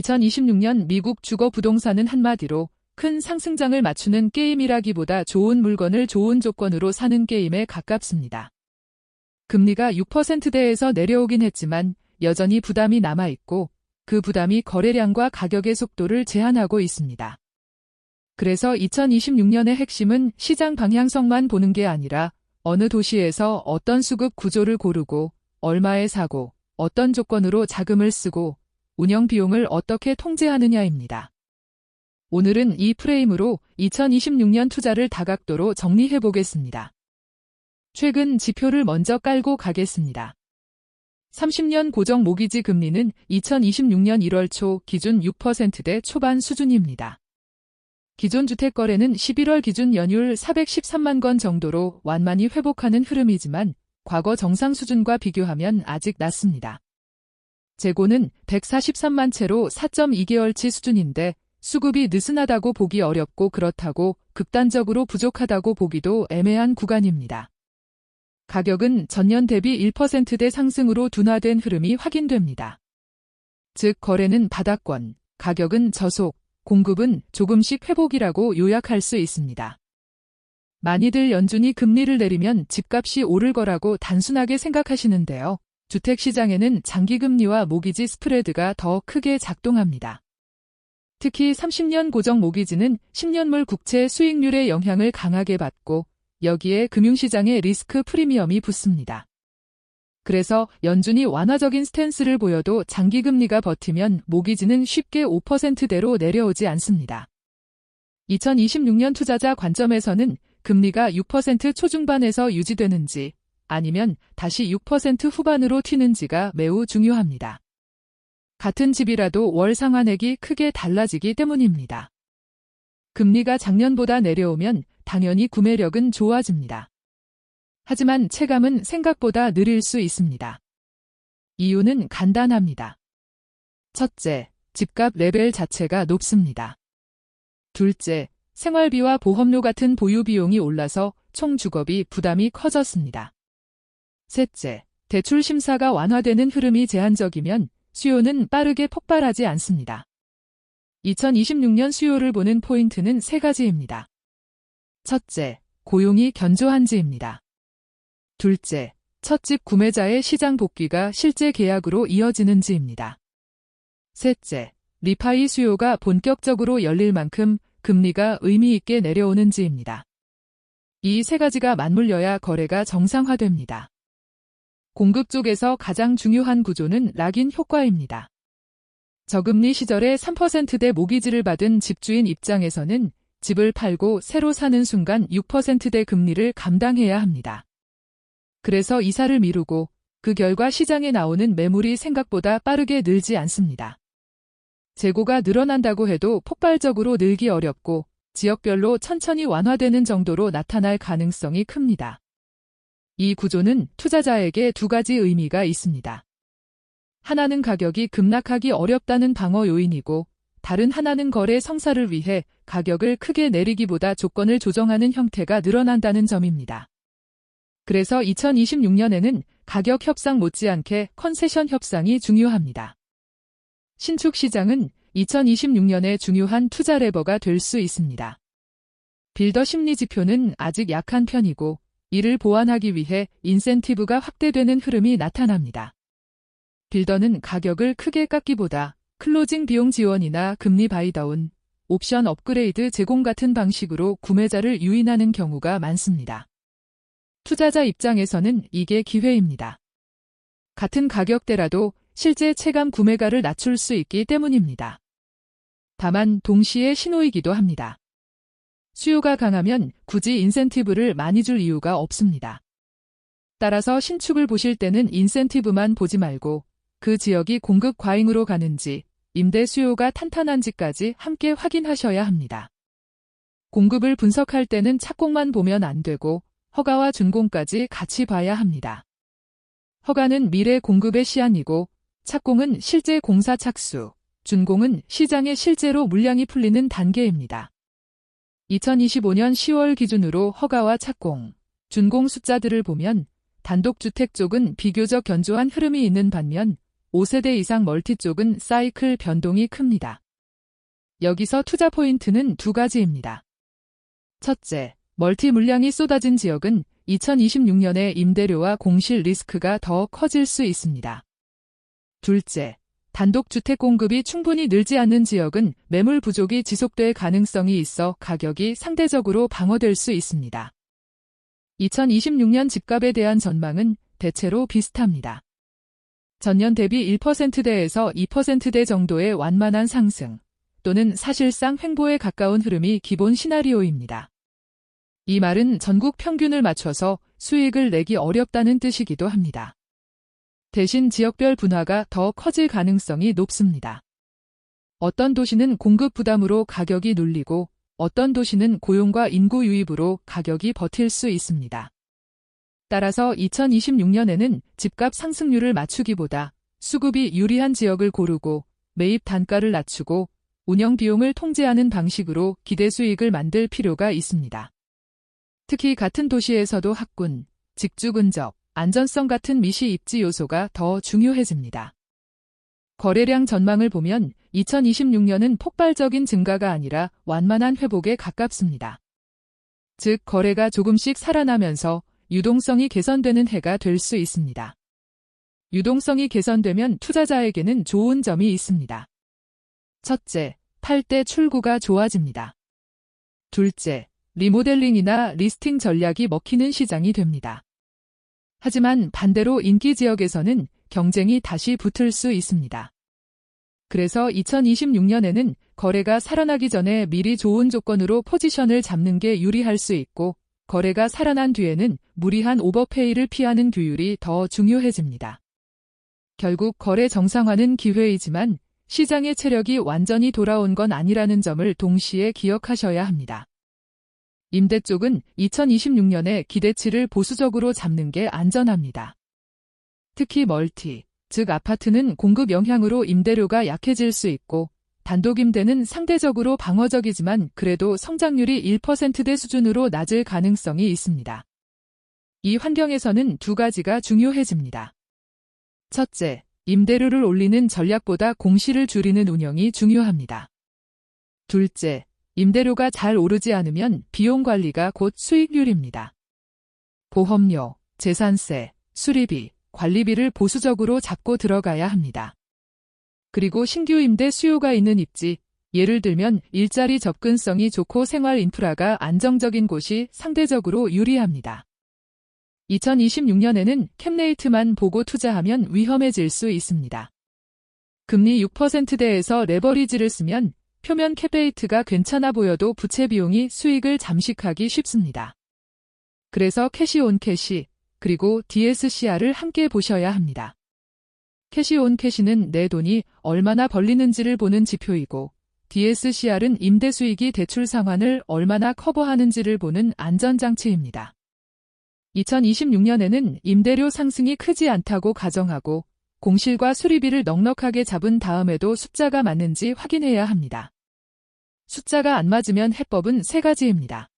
2026년 미국 주거 부동산은 한마디로 큰 상승장을 맞추는 게임이라기보다 좋은 물건을 좋은 조건으로 사는 게임에 가깝습니다. 금리가 6%대에서 내려오긴 했지만 여전히 부담이 남아있고 그 부담이 거래량과 가격의 속도를 제한하고 있습니다. 그래서 2026년의 핵심은 시장 방향성만 보는 게 아니라 어느 도시에서 어떤 수급 구조를 고르고 얼마에 사고 어떤 조건으로 자금을 쓰고 운영 비용을 어떻게 통제하느냐입니다. 오늘은 이 프레임으로 2026년 투자를 다각도로 정리해 보겠습니다. 최근 지표를 먼저 깔고 가겠습니다. 30년 고정 모기지 금리는 2026년 1월 초 기준 6%대 초반 수준입니다. 기존 주택 거래는 11월 기준 연율 413만 건 정도로 완만히 회복하는 흐름이지만 과거 정상 수준과 비교하면 아직 낮습니다. 재고는 143만 채로 4.2개월치 수준인데 수급이 느슨하다고 보기 어렵고 그렇다고 극단적으로 부족하다고 보기도 애매한 구간입니다. 가격은 전년 대비 1%대 상승으로 둔화된 흐름이 확인됩니다. 즉 거래는 바닥권, 가격은 저속, 공급은 조금씩 회복이라고 요약할 수 있습니다. 많이들 연준이 금리를 내리면 집값이 오를 거라고 단순하게 생각하시는데요. 주택시장에는 장기금리와 모기지 스프레드가 더 크게 작동합니다. 특히 30년 고정 모기지는 10년물 국채 수익률의 영향을 강하게 받고 여기에 금융시장의 리스크 프리미엄이 붙습니다. 그래서 연준이 완화적인 스탠스를 보여도 장기금리가 버티면 모기지는 쉽게 5%대로 내려오지 않습니다. 2026년 투자자 관점에서는 금리가 6% 초중반에서 유지되는지 아니면 다시 6% 후반으로 튀는지가 매우 중요합니다. 같은 집이라도 월 상환액이 크게 달라지기 때문입니다. 금리가 작년보다 내려오면 당연히 구매력은 좋아집니다. 하지만 체감은 생각보다 느릴 수 있습니다. 이유는 간단합니다. 첫째, 집값 레벨 자체가 높습니다. 둘째, 생활비와 보험료 같은 보유 비용이 올라서 총 주거비 부담이 커졌습니다. 셋째, 대출 심사가 완화되는 흐름이 제한적이면 수요는 빠르게 폭발하지 않습니다. 2026년 수요를 보는 포인트는 세 가지입니다. 첫째, 고용이 견조한지입니다. 둘째, 첫집 구매자의 시장 복귀가 실제 계약으로 이어지는지입니다. 셋째, 리파이 수요가 본격적으로 열릴 만큼 금리가 의미 있게 내려오는지입니다. 이 세 가지가 맞물려야 거래가 정상화됩니다. 공급 쪽에서 가장 중요한 구조는 락인 효과입니다. 저금리 시절에 3%대 모기지를 받은 집주인 입장에서는 집을 팔고 새로 사는 순간 6%대 금리를 감당해야 합니다. 그래서 이사를 미루고 그 결과 시장에 나오는 매물이 생각보다 빠르게 늘지 않습니다. 재고가 늘어난다고 해도 폭발적으로 늘기 어렵고 지역별로 천천히 완화되는 정도로 나타날 가능성이 큽니다. 이 구조는 투자자에게 두 가지 의미가 있습니다. 하나는 가격이 급락하기 어렵다는 방어 요인이고 다른 하나는 거래 성사를 위해 가격을 크게 내리기보다 조건을 조정하는 형태가 늘어난다는 점입니다. 그래서 2026년에는 가격 협상 못지않게 컨세션 협상이 중요합니다. 신축 시장은 2026년에 중요한 투자 레버가 될 수 있습니다. 빌더 심리 지표는 아직 약한 편이고 이를 보완하기 위해 인센티브가 확대되는 흐름이 나타납니다. 빌더는 가격을 크게 깎기보다 클로징 비용 지원이나 금리 바이다운, 옵션 업그레이드 제공 같은 방식으로 구매자를 유인하는 경우가 많습니다. 투자자 입장에서는 이게 기회입니다. 같은 가격대라도 실제 체감 구매가를 낮출 수 있기 때문입니다. 다만 동시에 신호이기도 합니다. 수요가 강하면 굳이 인센티브를 많이 줄 이유가 없습니다. 따라서 신축을 보실 때는 인센티브만 보지 말고 그 지역이 공급 과잉으로 가는지 임대 수요가 탄탄한지까지 함께 확인하셔야 합니다. 공급을 분석할 때는 착공만 보면 안 되고 허가와 준공까지 같이 봐야 합니다. 허가는 미래 공급의 시안이고 착공은 실제 공사 착수, 준공은 시장에 실제로 물량이 풀리는 단계입니다. 2025년 10월 기준으로 허가와 착공, 준공 숫자들을 보면 단독주택 쪽은 비교적 견조한 흐름이 있는 반면 5세대 이상 멀티 쪽은 사이클 변동이 큽니다. 여기서 투자 포인트는 두 가지입니다. 첫째, 멀티 물량이 쏟아진 지역은 2026년에 임대료와 공실 리스크가 더 커질 수 있습니다. 둘째, 단독주택 공급이 충분히 늘지 않는 지역은 매물 부족이 지속될 가능성이 있어 가격이 상대적으로 방어될 수 있습니다. 2026년 집값에 대한 전망은 대체로 비슷합니다. 전년 대비 1%대에서 2%대 정도의 완만한 상승 또는 사실상 횡보에 가까운 흐름이 기본 시나리오입니다. 이 말은 전국 평균을 맞춰서 수익을 내기 어렵다는 뜻이기도 합니다. 대신 지역별 분화가 더 커질 가능성이 높습니다. 어떤 도시는 공급 부담으로 가격이 눌리고 어떤 도시는 고용과 인구 유입으로 가격이 버틸 수 있습니다. 따라서 2026년에는 집값 상승률을 맞추기보다 수급이 유리한 지역을 고르고 매입 단가를 낮추고 운영 비용을 통제하는 방식으로 기대 수익을 만들 필요가 있습니다. 특히 같은 도시에서도 학군, 직주 근접, 안전성 같은 미시 입지 요소가 더 중요해집니다. 거래량 전망을 보면 2026년은 폭발적인 증가가 아니라 완만한 회복에 가깝습니다. 즉, 거래가 조금씩 살아나면서 유동성이 개선되는 해가 될 수 있습니다. 유동성이 개선되면 투자자에게는 좋은 점이 있습니다. 첫째, 팔 때 출구가 좋아집니다. 둘째, 리모델링이나 리스팅 전략이 먹히는 시장이 됩니다. 하지만 반대로 인기 지역에서는 경쟁이 다시 붙을 수 있습니다. 그래서 2026년에는 거래가 살아나기 전에 미리 좋은 조건으로 포지션을 잡는 게 유리할 수 있고 거래가 살아난 뒤에는 무리한 오버페이를 피하는 규율이 더 중요해집니다. 결국 거래 정상화는 기회이지만 시장의 체력이 완전히 돌아온 건 아니라는 점을 동시에 기억하셔야 합니다. 임대 쪽은 2026년에 기대치를 보수적으로 잡는 게 안전합니다. 특히 멀티, 즉 아파트는 공급 영향으로 임대료가 약해질 수 있고 단독 임대는 상대적으로 방어적이지만 그래도 성장률이 1%대 수준으로 낮을 가능성이 있습니다. 이 환경에서는 두 가지가 중요해집니다. 첫째, 임대료를 올리는 전략보다 공실을 줄이는 운영이 중요합니다. 둘째, 임대료가 잘 오르지 않으면 비용 관리가 곧 수익률입니다. 보험료, 재산세, 수리비, 관리비를 보수적으로 잡고 들어가야 합니다. 그리고 신규 임대 수요가 있는 입지, 예를 들면 일자리 접근성이 좋고 생활 인프라가 안정적인 곳이 상대적으로 유리합니다. 2026년에는 캡레이트만 보고 투자하면 위험해질 수 있습니다. 금리 6%대에서 레버리지를 쓰면 표면 캡레이트가 괜찮아 보여도 부채 비용이 수익을 잠식하기 쉽습니다. 그래서 캐시 온 캐시, 그리고 DSCR을 함께 보셔야 합니다. 캐시 온 캐시는 내 돈이 얼마나 벌리는지를 보는 지표이고 DSCR은 임대 수익이 대출 상환을 얼마나 커버하는지를 보는 안전장치입니다. 2026년에는 임대료 상승이 크지 않다고 가정하고 공실과 수리비를 넉넉하게 잡은 다음에도 숫자가 맞는지 확인해야 합니다. 숫자가 안 맞으면 해법은 세 가지입니다.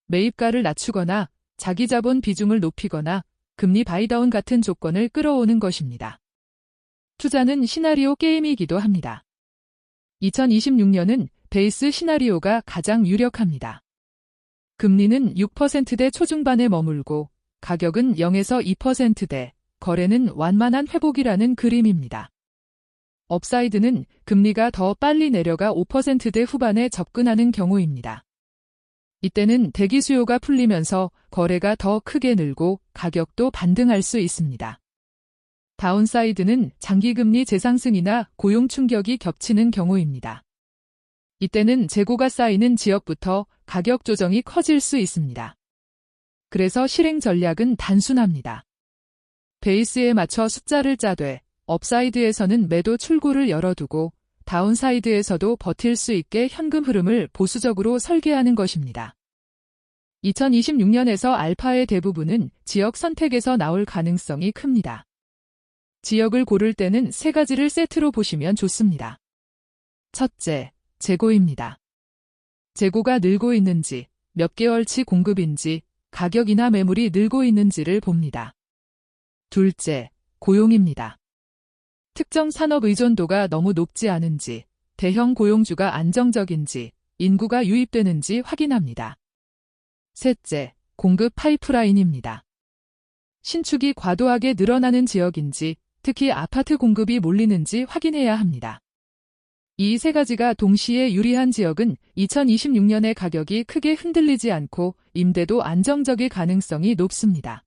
매입가를 낮추거나 자기 자본 비중을 높이거나 금리 바이다운 같은 조건을 끌어오는 것입니다. 투자는 시나리오 게임이기도 합니다. 2026년은 베이스 시나리오가 가장 유력합니다. 금리는 6%대 초중반에 머물고 가격은 0에서 2%대, 거래는 완만한 회복이라는 그림입니다. 업사이드는 금리가 더 빨리 내려가 5%대 후반에 접근하는 경우입니다. 이때는 대기 수요가 풀리면서 거래가 더 크게 늘고 가격도 반등할 수 있습니다. 다운사이드는 장기금리 재상승이나 고용 충격이 겹치는 경우입니다. 이때는 재고가 쌓이는 지역부터 가격 조정이 커질 수 있습니다. 그래서 실행 전략은 단순합니다. 베이스에 맞춰 숫자를 짜되 업사이드에서는 매도 출구를 열어두고 다운사이드에서도 버틸 수 있게 현금 흐름을 보수적으로 설계하는 것입니다. 2026년에서 알파의 대부분은 지역 선택에서 나올 가능성이 큽니다. 지역을 고를 때는 세 가지를 세트로 보시면 좋습니다. 첫째, 재고입니다. 재고가 늘고 있는지, 몇 개월치 공급인지, 가격이나 매물이 늘고 있는지를 봅니다. 둘째, 고용입니다. 특정 산업 의존도가 너무 높지 않은지, 대형 고용주가 안정적인지, 인구가 유입되는지 확인합니다. 셋째, 공급 파이프라인입니다. 신축이 과도하게 늘어나는 지역인지, 특히 아파트 공급이 몰리는지 확인해야 합니다. 이 세 가지가 동시에 유리한 지역은 2026년에 가격이 크게 흔들리지 않고 임대도 안정적일 가능성이 높습니다.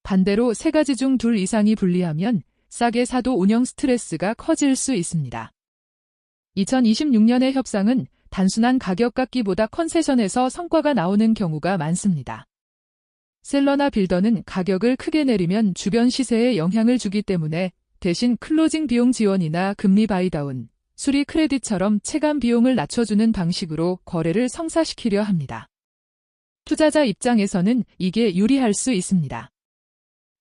반대로 세 가지 중 둘 이상이 불리하면 싸게 사도 운영 스트레스가 커질 수 있습니다. 2026년의 협상은 단순한 가격 깎기보다 컨세션에서 성과가 나오는 경우가 많습니다. 셀러나 빌더는 가격을 크게 내리면 주변 시세에 영향을 주기 때문에 대신 클로징 비용 지원이나 금리 바이다운, 수리 크레딧처럼 체감 비용을 낮춰주는 방식으로 거래를 성사시키려 합니다. 투자자 입장에서는 이게 유리할 수 있습니다.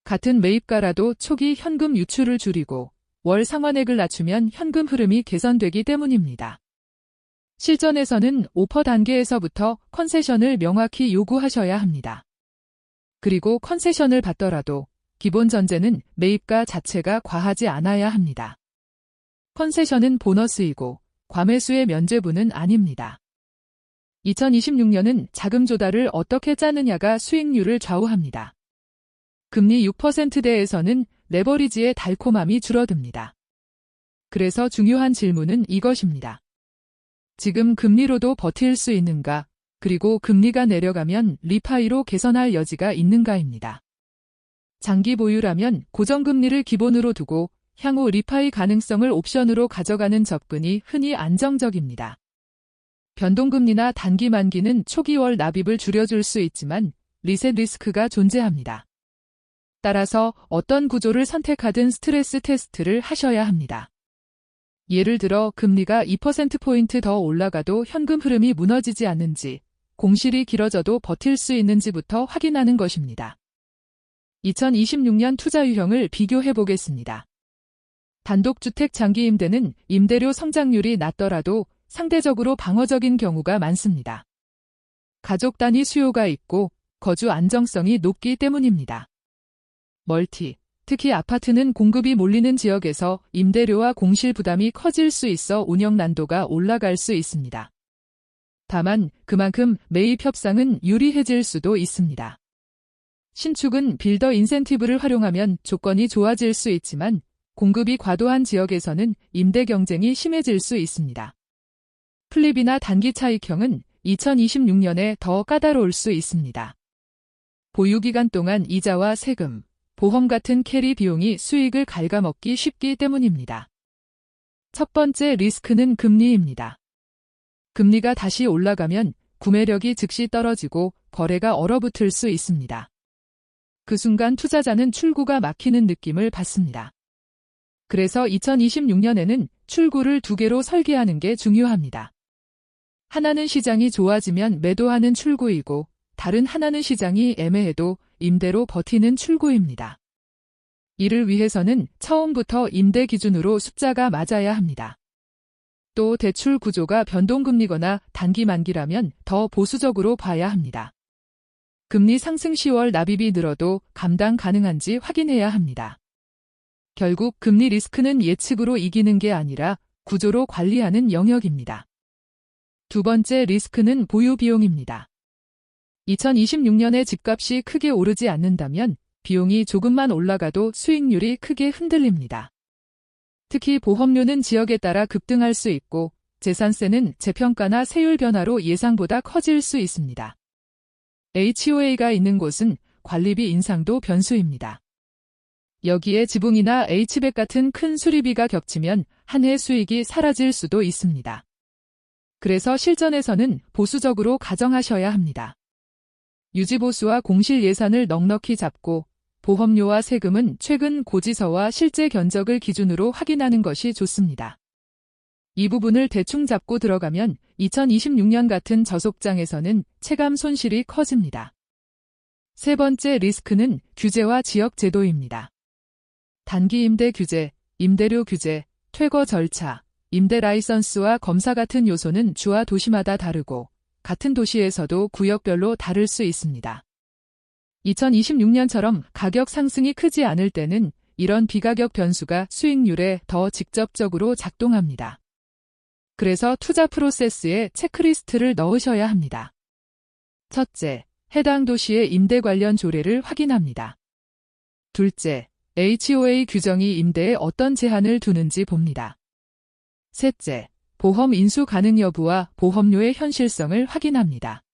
같은 매입가라도 초기 현금 유출을 줄이고 월 상환액을 낮추면 현금 흐름이 개선되기 때문입니다. 실전에서는 오퍼 단계에서부터 컨세션을 명확히 요구하셔야 합니다. 그리고 컨세션을 받더라도 기본 전제는 매입가 자체가 과하지 않아야 합니다. 컨세션은 보너스이고 과매수의 면죄부는 아닙니다. 2026년은 자금 조달을 어떻게 짜느냐가 수익률을 좌우합니다. 금리 6%대에서는 레버리지의 달콤함이 줄어듭니다. 그래서 중요한 질문은 이것입니다. 지금 금리로도 버틸 수 있는가? 그리고 금리가 내려가면 리파이로 개선할 여지가 있는가입니다. 장기 보유라면 고정금리를 기본으로 두고 향후 리파이 가능성을 옵션으로 가져가는 접근이 흔히 안정적입니다. 변동금리나 단기 만기는 초기 월 납입을 줄여줄 수 있지만 리셋 리스크가 존재합니다. 따라서 어떤 구조를 선택하든 스트레스 테스트를 하셔야 합니다. 예를 들어 금리가 2%포인트 더 올라가도 현금 흐름이 무너지지 않는지, 공실이 길어져도 버틸 수 있는지부터 확인하는 것입니다. 2026년 투자 유형을 비교해 보겠습니다. 단독주택 장기 임대는 임대료 성장률이 낮더라도 상대적으로 방어적인 경우가 많습니다. 가족 단위 수요가 있고 거주 안정성이 높기 때문입니다. 멀티, 특히 아파트는 공급이 몰리는 지역에서 임대료와 공실 부담이 커질 수 있어 운영 난도가 올라갈 수 있습니다. 다만 그만큼 매입 협상은 유리해질 수도 있습니다. 신축은 빌더 인센티브를 활용하면 조건이 좋아질 수 있지만 공급이 과도한 지역에서는 임대 경쟁이 심해질 수 있습니다. 플립이나 단기 차익형은 2026년에 더 까다로울 수 있습니다. 보유기간 동안 이자와 세금, 보험 같은 캐리 비용이 수익을 갉아먹기 쉽기 때문입니다. 첫 번째 리스크는 금리입니다. 금리가 다시 올라가면 구매력이 즉시 떨어지고 거래가 얼어붙을 수 있습니다. 그 순간 투자자는 출구가 막히는 느낌을 받습니다. 그래서 2026년에는 출구를 두 개로 설계하는 게 중요합니다. 하나는 시장이 좋아지면 매도하는 출구이고 다른 하나는 시장이 애매해도 임대로 버티는 출구입니다. 이를 위해서는 처음부터 임대 기준으로 숫자가 맞아야 합니다. 또 대출 구조가 변동금리거나 단기 만기라면 더 보수적으로 봐야 합니다. 금리 상승 시 월 납입이 늘어도 감당 가능한지 확인해야 합니다. 결국 금리 리스크는 예측으로 이기는 게 아니라 구조로 관리하는 영역입니다. 두 번째 리스크는 보유 비용입니다. 2026년에 집값이 크게 오르지 않는다면 비용이 조금만 올라가도 수익률이 크게 흔들립니다. 특히 보험료는 지역에 따라 급등할 수 있고 재산세는 재평가나 세율 변화로 예상보다 커질 수 있습니다. HOA가 있는 곳은 관리비 인상도 변수입니다. 여기에 지붕이나 H백 같은 큰 수리비가 겹치면 한 해 수익이 사라질 수도 있습니다. 그래서 실전에서는 보수적으로 가정하셔야 합니다. 유지보수와 공실 예산을 넉넉히 잡고 보험료와 세금은 최근 고지서와 실제 견적을 기준으로 확인하는 것이 좋습니다. 이 부분을 대충 잡고 들어가면 2026년 같은 저속장에서는 체감 손실이 커집니다. 세 번째 리스크는 규제와 지역 제도입니다. 단기 임대 규제, 임대료 규제, 퇴거 절차, 임대 라이선스와 검사 같은 요소는 주와 도시마다 다르고 같은 도시에서도 구역별로 다를 수 있습니다. 2026년처럼 가격 상승이 크지 않을 때는 이런 비가격 변수가 수익률에 더 직접적으로 작동합니다. 그래서 투자 프로세스에 체크리스트를 넣으셔야 합니다. 첫째, 해당 도시의 임대 관련 조례를 확인합니다. 둘째, HOA 규정이 임대에 어떤 제한을 두는지 봅니다. 셋째, 보험 인수 가능 여부와 보험료의 현실성을 확인합니다.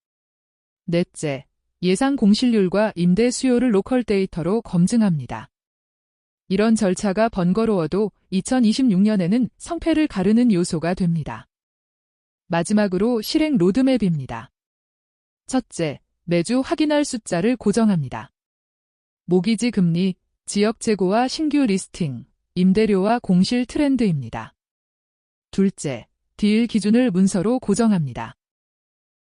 넷째, 예상 공실률과 임대 수요를 로컬 데이터로 검증합니다. 이런 절차가 번거로워도 2026년에는 성패를 가르는 요소가 됩니다. 마지막으로 실행 로드맵입니다. 첫째, 매주 확인할 숫자를 고정합니다. 모기지 금리, 지역 재고와 신규 리스팅, 임대료와 공실 트렌드입니다. 둘째, 딜 기준을 문서로 고정합니다.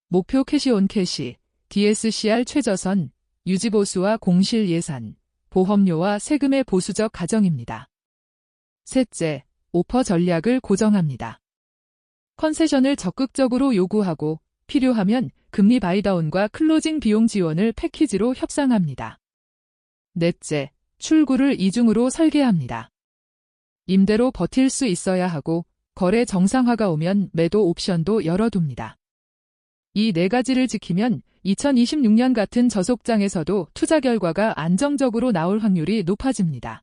목표 캐시 온 캐시, DSCR 최저선, 유지보수와 공실 예산, 보험료와 세금의 보수적 가정입니다. 셋째, 오퍼 전략을 고정합니다. 컨세션을 적극적으로 요구하고 필요하면 금리 바이다운과 클로징 비용 지원을 패키지로 협상합니다. 넷째, 출구를 이중으로 설계합니다. 임대로 버틸 수 있어야 하고 거래 정상화가 오면 매도 옵션도 열어둡니다. 이 네 가지를 지키면 2026년 같은 저속장에서도 투자 결과가 안정적으로 나올 확률이 높아집니다.